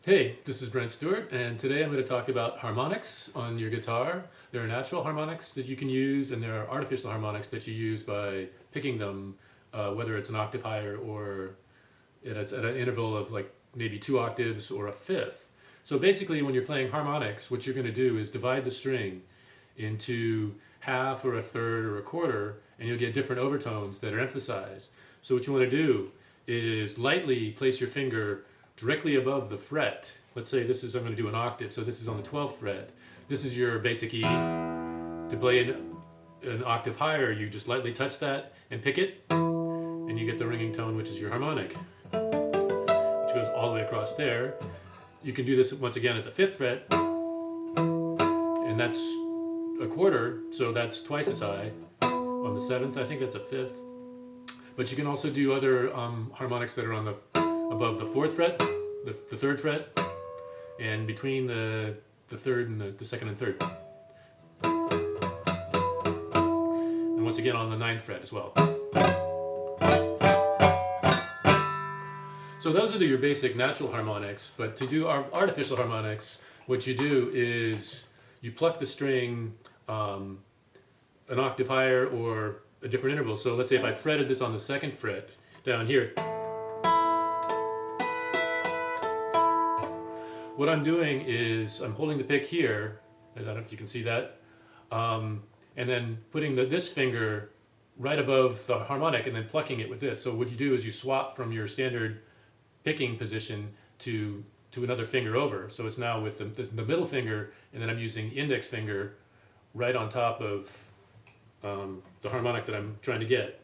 Hey, this is Brent Stewart, and today I'm going to talk about harmonics on your guitar. There are natural harmonics that you can use, and there are artificial harmonics that you use by picking them, whether it's an octave higher or it's at an interval of like maybe 2 octaves or a fifth. So basically, when you're playing harmonics, what you're going to do is divide the string into half or a third or a quarter, and you'll get different overtones that are emphasized. So what you want to do is lightly place your finger directly above the fret. Let's say this is, I'm going to do an octave, so this is on the 12th fret. This is your basic E. To play an octave higher, you just lightly touch that and pick it, and you get the ringing tone, which is your harmonic, which goes all the way across there. You can do this once again at the 5th fret, and that's a quarter, so that's twice as high. On the 7th, I think that's a fifth. But you can also do other harmonics that are on the above the 4th fret, the 3rd fret, and between the 3rd and the 2nd and 3rd. And once again on the 9th fret as well. So those are your basic natural harmonics, but to do our artificial harmonics, what you do is you pluck the string an octave higher or a different interval. So let's say if I fretted this on the 2nd fret down here, what I'm doing is I'm holding the pick here, I don't know if you can see that, and then putting this finger right above the harmonic and then plucking it with this. So what you do is you swap from your standard picking position to another finger over. So it's now with the middle finger, and then I'm using the index finger right on top of the harmonic that I'm trying to get.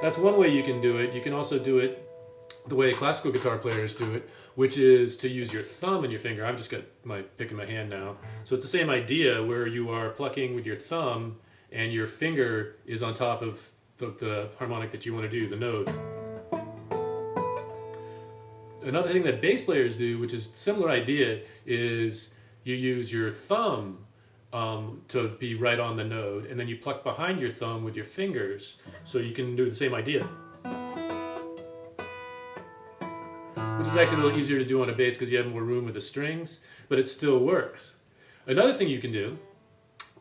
That's one way you can do it. You can also do it the way classical guitar players do it, which is to use your thumb and your finger. I've just got my pick in my hand now. So it's the same idea where you are plucking with your thumb and your finger is on top of the harmonic that you want to do, the node. Another thing that bass players do, which is a similar idea, is you use your thumb to be right on the node, and then you pluck behind your thumb with your fingers, so you can do the same idea. Which is actually a little easier to do on a bass because you have more room with the strings, but it still works. Another thing you can do,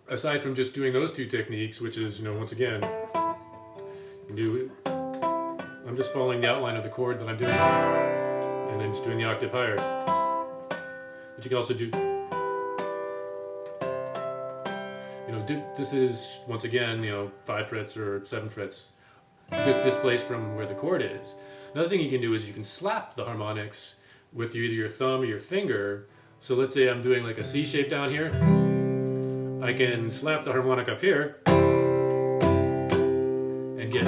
aside from just doing those two techniques, which is, once again, you can do, I'm just following the outline of the chord that I'm doing here, and then just doing the octave higher. But you can also do, this is, once again, 5 frets or 7 frets, just displaced from where the chord is. Another thing you can do is you can slap the harmonics with either your thumb or your finger. So let's say I'm doing like a C shape down here. I can slap the harmonic up here and get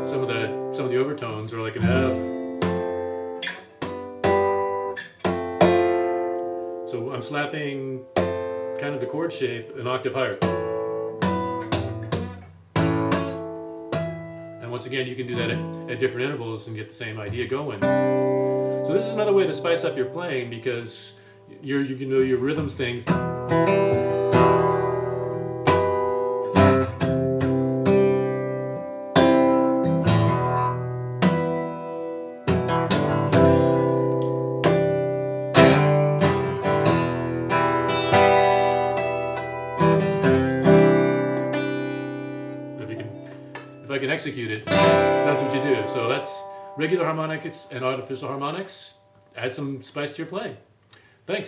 some of the overtones, or like an F. So I'm slapping kind of the chord shape an octave higher. And once again, you can do that at different intervals and get the same idea going. So this is another way to spice up your playing, because you can do your rhythms things. If I can execute it, that's what you do. So that's regular harmonics and artificial harmonics. Add some spice to your playing. Thanks.